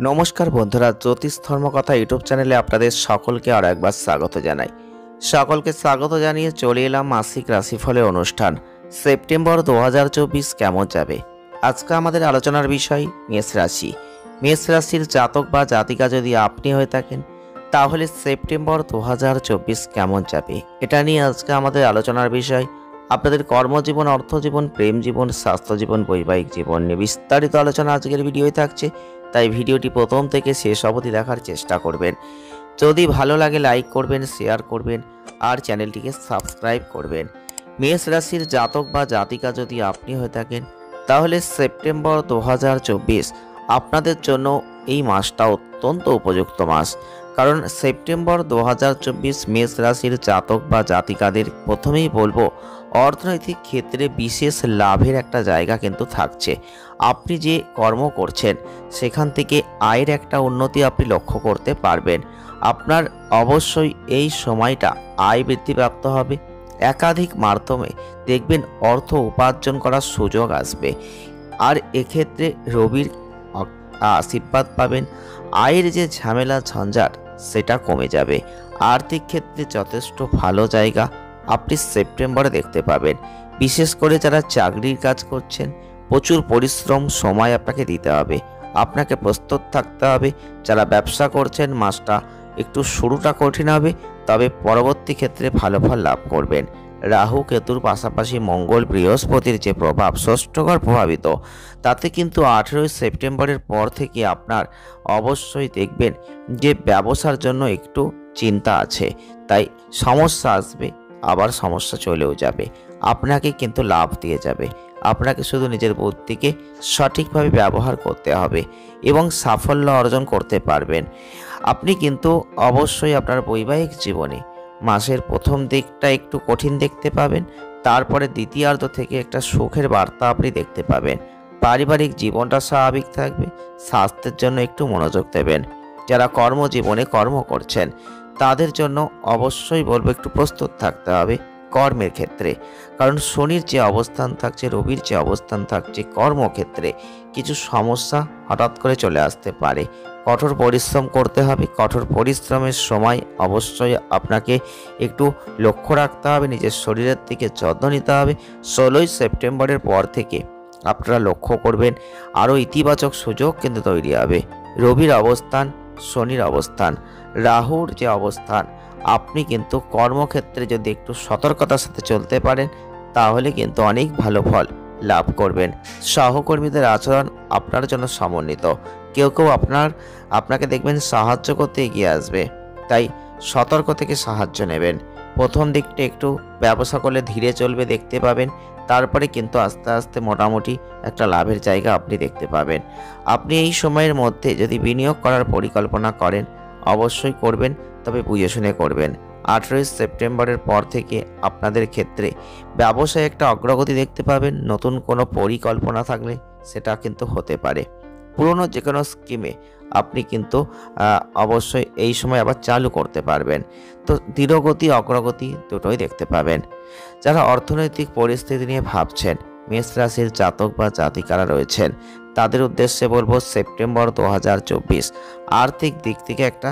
নমস্কার বন্ধুরা, জ্যোতিষ ধর্মকথা ইউটিউব চ্যানেলে আপনাদের সকলকে আর একবার স্বাগত জানাই। সকলকে স্বাগত জানিয়ে চলে এলাম মাসিক রাশিফলের অনুষ্ঠান। সেপ্টেম্বর 2024 কেমন যাবে? আজকে আমাদের আলোচনার বিষয় মেষ রাশি। মেষ রাশির জাতক বা জাতিকা যদি আপনি হয়ে থাকেন, তাহলে সেপ্টেম্বর 2024 কেমন যাবে এটা নিয়ে আজকে আমাদের আলোচনার বিষয়। আপনাদের কর্মজীবন, অর্থজীবন, প্রেম জীবন, স্বাস্থ্য জীবন, বৈবাহিক জীবন নিয়ে বিস্তারিত আলোচনা আজকের ভিডিওয় থাকছে, তাই ভিডিওটি প্রথম থেকে শেষ অবধি দেখার চেষ্টা করবেন। যদি ভালো লাগে লাইক করবেন, শেয়ার করবেন আর চ্যানেলটিকে সাবস্ক্রাইব করবেন। মেষ রাশির জাতক বা জাতিকা যদি আপনি হয়ে থাকেন, তাহলে সেপ্টেম্বর 2024 আপনাদের জন্য এই মাসটা অত্যন্ত উপযুক্ত মাস। কারণ সেপ্টেম্বর 2024 মেষ রাশির জাতক বা জাতিকাদের প্রথমেই বলবো, অর্থনৈতিক ক্ষেত্রে বিশেষ লাভের একটা জায়গা কিন্তু থাকছে। আপনি যে কর্ম করছেন সেখান থেকে আয়ের একটা উন্নতি আপনি লক্ষ্য করতে পারবেন। আপনার অবশ্যই এই সময়টা আয় বৃদ্ধিপ্রাপ্ত হবে। একাধিক মাধ্যমে দেখবেন অর্থ উপার্জন করার সুযোগ আসবে। আর এক্ষেত্রে রবির আশীর্বাদ পাবেন। আয়ের যে ঝামেলা ঝঞ্ঝাট সেটা কমে যাবে। আর্থিক ক্ষেত্রে যথেষ্ট ভালো জায়গা আপনি সেপ্টেম্বরে দেখতে পাবেন। বিশেষ করে যারা চাকরির কাজ করছেন, প্রচুর পরিশ্রম সময় আপনাকে দিতে হবে, আপনাকে প্রস্তুত থাকতে হবে। যারা ব্যবসা করছেন, মাসটা একটু শুরুটা কঠিন হবে, তবে পরবর্তী ক্ষেত্রে ভালো ফল লাভ করবেন। রাহু কেতুর পাশাপাশি মঙ্গল বৃহস্পতির যে প্রভাব, ষষ্ঠঘর প্রভাবিত, তাতে কিন্তু 18 সেপ্টেম্বরের পর থেকে আপনার অবশ্যই দেখবেন যে ব্যবসার জন্য একটু চিন্তা আছে। তাই সমস্যা আসবে, আবার সমস্যা চলেও যাবে, আপনাকে কিন্তু লাভ দিয়ে যাবে। আপনাকে শুধু নিজের বুদ্ধিকে সঠিকভাবে ব্যবহার করতে হবে এবং সাফল্য অর্জন করতে পারবেন। আপনি কিন্তু অবশ্যই আপনার বৈবাহিক জীবনে মাসের প্রথম দিকটা একটু কঠিন দেখতে পাবেন, তারপরে দ্বিতীয়ার্ধ থেকে একটা সুখের বার্তা আপনি দেখতে পাবেন। পারিবারিক জীবনটা স্বাভাবিক থাকবে। স্বাস্থ্যের জন্য একটু মনোযোগ দেবেন। যারা কর্মজীবনে কর্ম করছেন তাদের জন্য অবশ্যই বলবো একটু প্রস্তুত থাকতে হবে কর্মের ক্ষেত্রে। কারণ শনির যে অবস্থান থাকছে, রবির যে অবস্থান থাকছে, কর্মক্ষেত্রে কিছু সমস্যা হঠাৎ করে চলে আসতে পারে। কঠোর পরিশ্রম করতে হবে। কঠোর পরিশ্রমের সময় অবশ্যই আপনাকে একটু লক্ষ্য রাখতে হবে, নিজের শরীরের দিকে যত্ন নিতে হবে। 16 সেপ্টেম্বরের পর থেকে আপনারা লক্ষ্য করবেন আরও ইতিবাচক সুযোগ কিন্তু তৈরি হবে। রবির অবস্থান, শনির অবস্থান, রাহুর যে অবস্থান, আপনি কিন্তু কর্মক্ষেত্রে যদি একটু সতর্কতার সাথে চলতে পারেন, তাহলে কিন্তু অনেক ভালো ফল লাভ করবেন। সহকর্মীদের আচরণ আপনার জন্য সমন্বিত। কেউ কেউ আপনাকে দেখবেন সাহায্য করতে এগিয়ে আসবে, তাই সতর্ক থেকে সাহায্য নেবেন। প্রথম দিকটা একটু ব্যবসা করলে ধীরে চলবে, দেখতে পাবেন। তারপরে কিন্তু আস্তে আস্তে মোটামুটি একটা লাভের জায়গা আপনি দেখতে পাবেন। আপনি এই সময়ের মধ্যে যদি বিনিয়োগ করার পরিকল্পনা করেন, অবশ্যই করবেন, তবে বুঝে শুনে করবেন। 18 সেপ্টেম্বরের পর থেকে আপনাদের ক্ষেত্রে ব্যবসায় একটা অগ্রগতি দেখতে পাবেন। নতুন কোনো পরিকল্পনা থাকলে সেটা কিন্তু হতে পারে। পুরনো যে কোনো স্কিমে আপনি কিন্তু অবশ্যই এই সময় আবার চালু করতে পারবেন। তো ধীরগতি অগ্রগতি দুটোই দেখতে পাবেন। যারা অর্থনৈতিক পরিস্থিতি নিয়ে ভাবছেন, মেষ রাশির জাতক বা জাতিকারা রয়েছেন, তাদের উদ্দেশ্যে বলবো সেপ্টেম্বর 2024 আর্থিক দিক থেকে একটা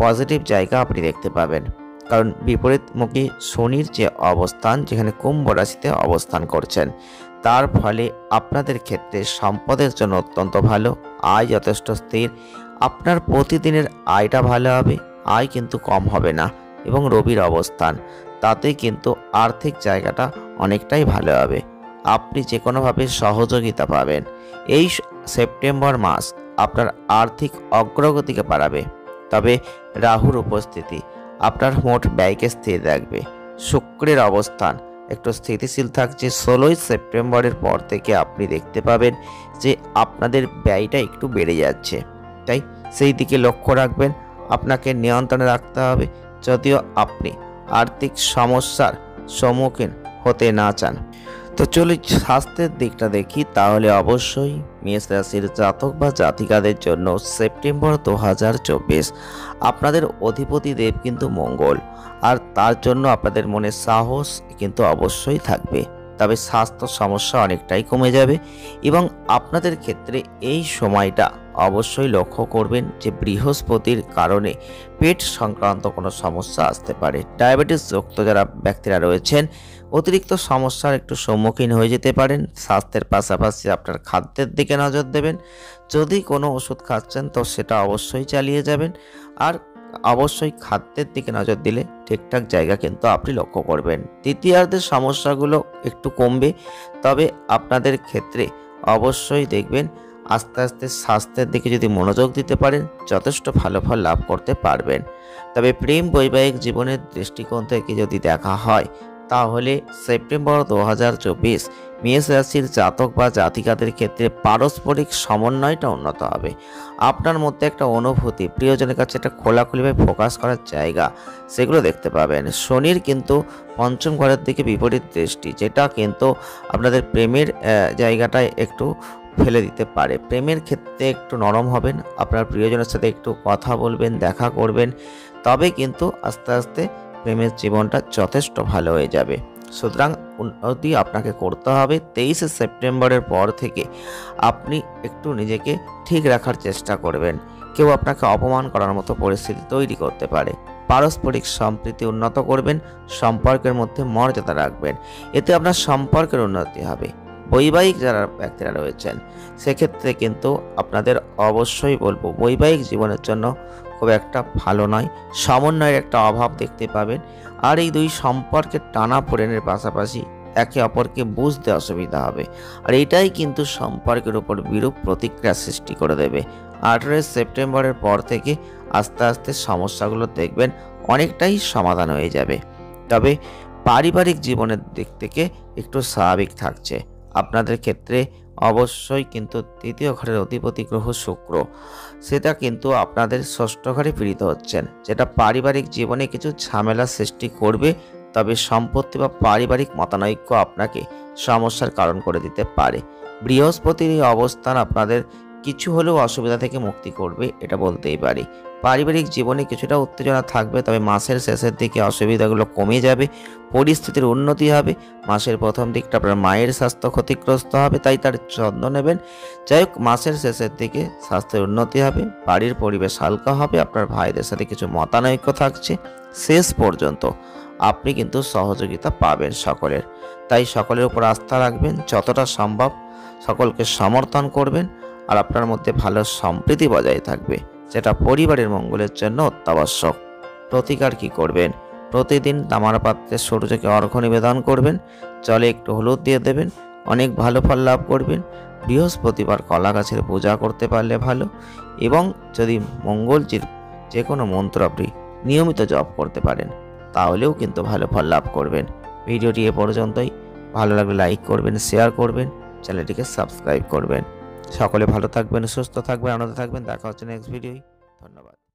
পজিটিভ জায়গা আপনি দেখতে পাবেন। কারণ বিপরীতমুখী শনির যে অবস্থান, যেখানে কুম্ভ রাশিতে অবস্থান করছেন, তার ফলে আপনাদের ক্ষেত্রে সম্পদের জন্য অত্যন্ত ভালো। আয় যথেষ্ট স্থির। আপনার প্রতিদিনের আয়টা ভালো হবে, আয় কিন্তু কম হবে না। এবং রবির অবস্থান, তাতে কিন্তু আর্থিক জায়গাটা অনেকটাই ভালো হবে। আপনি যে কোনোভাবে সহযোগিতা পাবেন। এই সেপ্টেম্বর মাস আপনার আর্থিক অগ্রগতিকে বাড়াবে। তবে রাহুর উপস্থিতি আপনার মোট ব্যয়কে স্থির রাখবে। শুক্রের অবস্থান একটু স্থিতিশীল থাকছে। 16 সেপ্টেম্বরের পর থেকে আপনি দেখতে পাবেন যে আপনাদের ব্যয়টা একটু বেড়ে যাচ্ছে, তাই সেই দিকে লক্ষ্য রাখবেন। আপনাকে নিয়ন্ত্রণে রাখতে হবে, যদিও আপনি আর্থিক সমস্যার সম্মুখীন হতে না চান। তো চলুন স্বাস্থ্যের দিকটা দেখি। তাহলে অবশ্যই মেষ রাশির জাতক বা জাতিকাদের জন্য সেপ্টেম্বর 2024 আপনাদের অধিপতি দেব কিন্তু মঙ্গল, আর তার জন্য আপনাদের মনে সাহস কিন্তু অবশ্যই থাকবে। তবে স্বাস্থ্য সমস্যা অনেকটাই কমে যাবে এবং আপনাদের ক্ষেত্রে এই সময়টা অবশ্যই লক্ষ্য করবেন যে বৃহস্পতির কারণে পেট সংক্রান্ত কোনো সমস্যা আসতে পারে। ডায়াবেটিস যুক্ত যারা ব্যক্তিরা রয়েছেন অতিরিক্ত সমস্যার একটু সম্মুখীন হয়ে যেতে পারেন। স্বাস্থ্যের পাশাপাশি আপনার খাদ্যের দিকে নজর দেবেন। যদি কোনো ওষুধ খাচ্ছেন তো সেটা অবশ্যই চালিয়ে যাবেন, আর অবশ্যই খাদ্যের দিকে নজর দিলে ঠিকঠাক জায়গা কিন্তু আপনি লক্ষ্য করবেন। তৃতীয়ার্ধের সমস্যাগুলো একটু কমবে, তবে আপনাদের ক্ষেত্রে অবশ্যই দেখবেন আস্তে আস্তে স্বাস্থ্যের দিকে যদি মনোযোগ দিতে পারেন যথেষ্ট ভালো ফল লাভ করতে পারবেন। তবে প্রেম বৈবাহিক জীবনের দৃষ্টিকোণ থেকে যদি দেখা হয় তাহলে সেপ্টেম্বর 2024 মেষ রাশির জাতক বা জাতিকাদের ক্ষেত্রে পারস্পরিক সমন্বয়টা উন্নত হবে। আপনার মধ্যে একটা অনুভূতি, প্রিয়জনের কাছে একটা খোলাখুলিভাবে ফোকাস করার জায়গা, সেগুলো দেখতে পাবেন। শনির কিন্তু পঞ্চম ঘরের দিকে বিপরীত দৃষ্টি, যেটা কিন্তু আপনাদের প্রেমের জায়গাটায় একটু ফেলে দিতে পারে। প্রেমের ক্ষেত্রে একটু নরম হবেন, আপনার প্রিয়জনের সাথে একটু কথা বলবেন, দেখা করবেন, তবে কিন্তু আস্তে আস্তে প্রেমের জীবনটা যথেষ্ট ভালো হয়ে যাবে। সুতরাং উন্নতি আপনাকে করতে হবে। 23 সেপ্টেম্বরের পর থেকে আপনি একটু নিজেকে ঠিক রাখার চেষ্টা করবেন। কেউ আপনাকে অপমান করার মতো পরিস্থিতি তৈরি করতে পারে। পারস্পরিক সম্প্রীতি উন্নত করবেন, সম্পর্কের মধ্যে মর্যাদা রাখবেন, এতে আপনার সম্পর্কের উন্নতি হবে। বৈবাহিক যারা ব্যক্তিরা রয়েছেন সেক্ষেত্রে কিন্তু আপনাদের অবশ্যই বলবো বৈবাহিক জীবনের জন্য খুব একটা ভালো নয়, সমন্বয়ের একটা অভাব দেখতে পাবেন। আর এই দুই সম্পর্কের টানাপোড়েনের পাশাপাশি একে অপরকে বুঝতে অসুবিধা হবে, আর এটাই কিন্তু সম্পর্কের উপর বিরূপ প্রতিক্রিয়া সৃষ্টি করে দেবে। 18 সেপ্টেম্বরের পর থেকে আস্তে আস্তে সমস্যাগুলো দেখবেন অনেকটাই সমাধান হয়ে যাবে। তবে পারিবারিক জীবনের দিক থেকে একটু স্বাভাবিক থাকছে। আপনাদের ক্ষেত্রে অবশ্যই কিন্তু তৃতীয় ঘরের অধিপতি গ্রহ শুক্র, সেটা কিন্তু আপনাদের ষষ্ঠ ঘরে পীড়িত হচ্ছেন, যেটা পারিবারিক জীবনে কিছু ঝামেলা সৃষ্টি করবে। তবে সম্পত্তি বা পারিবারিক মতানৈক্য আপনাকে সমস্যার কারণ করে দিতে পারে। বৃহস্পতির এই অবস্থান আপনাদের কিছু হলেও অসুবিধা থেকে মুক্তি করবে, এটা বলতেই পারি। পারিবারিক জীবনে কিছুটা উত্তেজনা থাকবে, তবে মাসের শেষের দিকে অসুবিধাগুলো কমে যাবে, পরিস্থিতির উন্নতি হবে। মাসের প্রথম দিকটা আপনার মায়ের স্বাস্থ্য ক্ষতিগ্রস্ত হবে, তাই তার যত্ন নেবেন। যাই হোক, মাসের শেষের দিকে স্বাস্থ্যের উন্নতি হবে, বাড়ির পরিবেশ হালকা হবে, আপনার ভাইদের সাথে কিছু মতানৈক্য থাকছে। শেষ পর্যন্ত আপনি কিন্তু সহযোগিতা পাবেন সকলের, তাই সকলের উপর আস্থা রাখবেন, যতটা সম্ভব সকলকে সমর্থন করবেন, আর আপনার মধ্যে ভালো সম্প্রীতি বজায় থাকবে, যেটা পরিবারের মঙ্গলের জন্য অত্যাবশ্যক। প্রতিকার কি করবেন? প্রতিদিন তামার পাত্রে সূর্যকে অর্ঘ্য নিবেদন করবেন, জলে একটু হলুদ দিয়ে দেবেন, অনেক ভালো ফল লাভ করবেন। বৃহস্পতিবার কলা গাছের পূজা করতে পারলে ভালো, এবং যদি মঙ্গলজির যে কোনো মন্ত্র আপনি নিয়মিত জপ করতে পারেন তাহলেও কিন্তু ভালো ফল লাভ করবেন। ভিডিওটি এ পর্যন্তই। ভালো লাগলে লাইক করবেন, শেয়ার করবেন, চ্যানেলটিকে সাবস্ক্রাইব করবেন। সকলে ভালো থাকবেন, সুস্থ থাকবেন, আনন্দে থাকবেন। দেখা হচ্ছে নেক্সট ভিডিওয়। ধন্যবাদ।